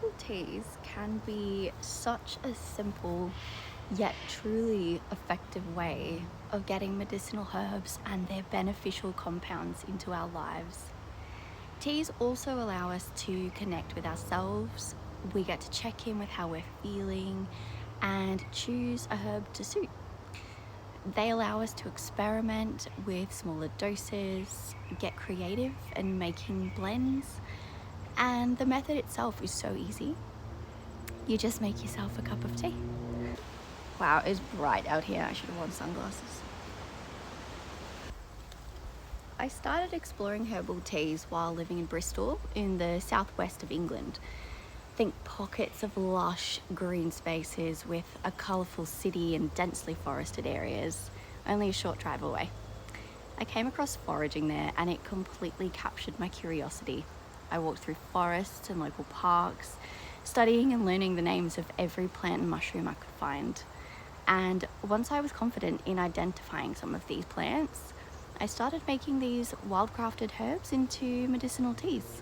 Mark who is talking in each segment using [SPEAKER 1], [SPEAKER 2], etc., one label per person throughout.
[SPEAKER 1] herbal teas can be such a simple yet truly effective way of getting medicinal herbs and their beneficial compounds into our lives. Teas also allow us to connect with ourselves. We get to check in with how we're feeling and choose a herb to suit. They allow us to experiment with smaller doses, get creative in making blends, and the method itself is so easy. You just make yourself a cup of tea. Wow, it's bright out here. I should have worn sunglasses. I started exploring herbal teas while living in Bristol in the southwest of England. Think pockets of lush green spaces with a colourful city and densely forested areas, only a short drive away. I came across foraging there and it completely captured my curiosity. I walked through forests and local parks, studying and learning the names of every plant and mushroom I could find. And once I was confident in identifying some of these plants, I started making these wildcrafted herbs into medicinal teas.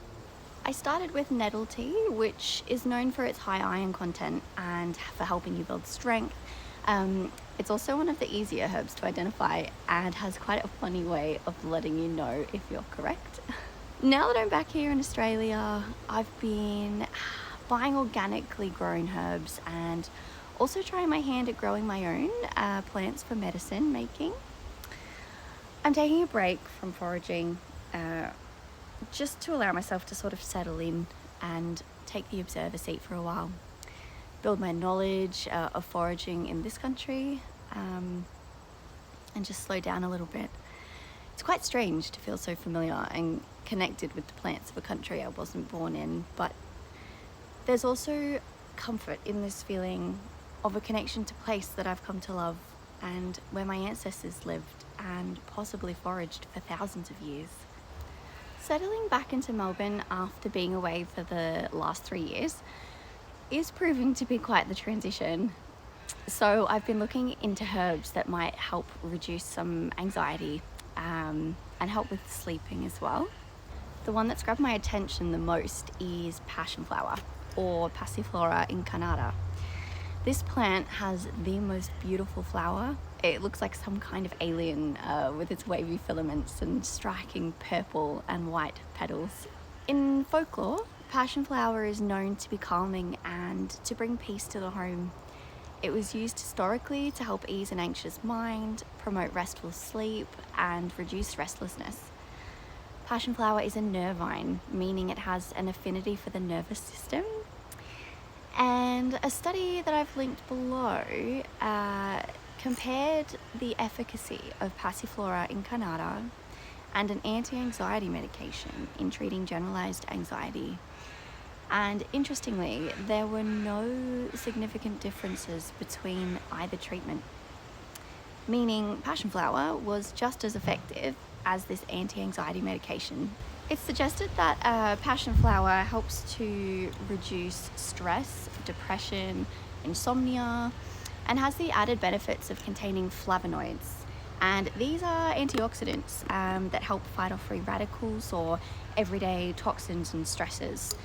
[SPEAKER 1] I started with nettle tea, which is known for its high iron content and for helping you build strength. It's also one of the easier herbs to identify and has quite a funny way of letting you know if you're correct. Now that I'm back here in Australia, I've been buying organically grown herbs and also trying my hand at growing my own plants for medicine making. I'm taking a break from foraging just to allow myself to sort of settle in and take the observer seat for a while, build my knowledge of foraging in this country, and just slow down a little bit. It's quite strange to feel so familiar and connected with the plants of a country I wasn't born in, but there's also comfort in this feeling of a connection to place that I've come to love and where my ancestors lived and possibly foraged for thousands of years. Settling back into Melbourne after being away for the last 3 years is proving to be quite the transition. So I've been looking into herbs that might help reduce some anxiety and help with sleeping as well. The one that's grabbed my attention the most is Passionflower, or Passiflora incarnata. This plant has the most beautiful flower. It looks like some kind of alien with its wavy filaments and striking purple and white petals. In folklore, passionflower is known to be calming and to bring peace to the home. It was used historically to help ease an anxious mind, promote restful sleep, and reduce restlessness. Passionflower is a nervine, meaning it has an affinity for the nervous system. And a study that I've linked below compared the efficacy of Passiflora incarnata and an anti-anxiety medication in treating generalized anxiety. And interestingly, there were no significant differences between either treatment, meaning Passionflower was just as effective as this anti-anxiety medication. It's suggested that Passionflower helps to reduce stress, depression, insomnia, and has the added benefits of containing flavonoids. And these are antioxidants that help fight off free radicals or everyday toxins and stresses.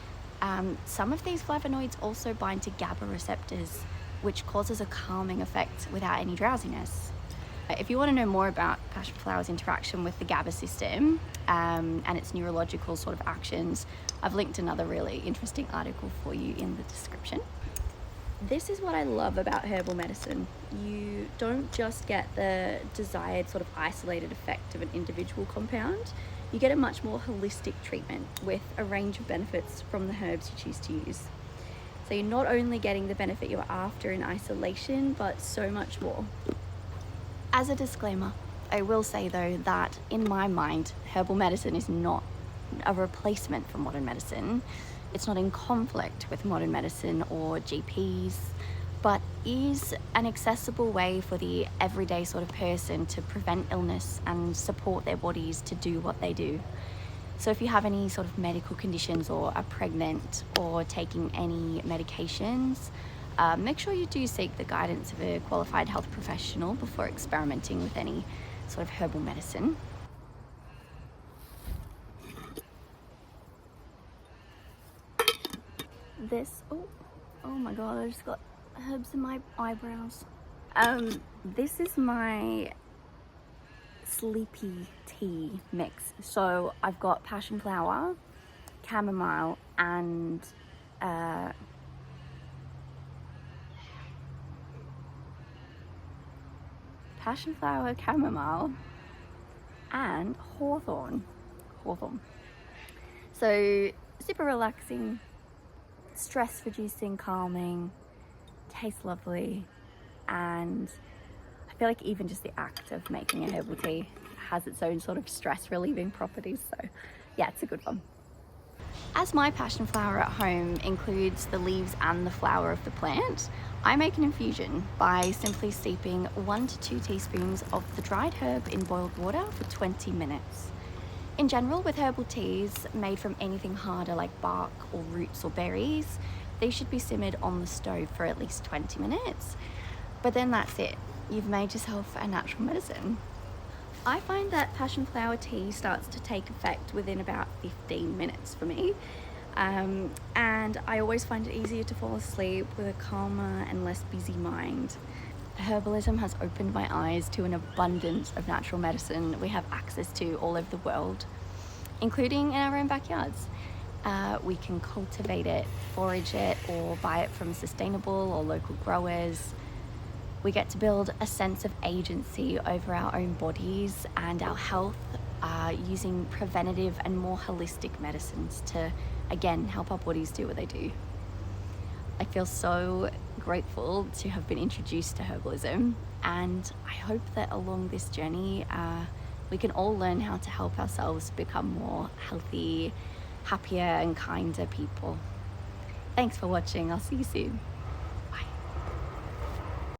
[SPEAKER 1] Some of these flavonoids also bind to GABA receptors, which causes a calming effect without any drowsiness. If you want to know more about Passionflower's interaction with the GABA system and its neurological sort of actions, I've linked another really interesting article for you in the description. This is what I love about herbal medicine. You don't just get the desired sort of isolated effect of an individual compound, you get a much more holistic treatment with a range of benefits from the herbs you choose to use. So you're not only getting the benefit you're after in isolation, but so much more. As a disclaimer, I will say though that in my mind, herbal medicine is not a replacement for modern medicine. It's not in conflict with modern medicine or GPs, but is an accessible way for the everyday sort of person to prevent illness and support their bodies to do what they do. So if you have any sort of medical conditions or are pregnant or taking any medications, make sure you do seek the guidance of a qualified health professional before experimenting with any sort of herbal medicine. this. Oh my god, I just got herbs in my eyebrows. This is my sleepy tea mix. So I've got passionflower, chamomile, and passionflower, chamomile, and hawthorn. So super relaxing, stress reducing, calming, tastes lovely, and I feel like even just the act of making a herbal tea has its own sort of stress relieving properties. So yeah, it's a good one. As my passion flower at home includes the leaves and the flower of the plant, I make an infusion by simply steeping 1 to 2 teaspoons of the dried herb in boiled water for 20 minutes. In general, with herbal teas made from anything harder like bark or roots or berries, they should be simmered on the stove for at least 20 minutes. But then that's it. You've made yourself a natural medicine. I find that passionflower tea starts to take effect within about 15 minutes for me. And I always find it easier to fall asleep with a calmer and less busy mind. Herbalism has opened my eyes to an abundance of natural medicine we have access to all over the world, including in our own backyards. We can cultivate it, forage it, or buy it from sustainable or local growers. We get to build a sense of agency over our own bodies and our health using preventative and more holistic medicines to, again, help our bodies do what they do. I feel so grateful to have been introduced to herbalism, and I hope that along this journey we can all learn how to help ourselves become more healthy, happier and kinder people. Thanks for watching. I'll see you soon.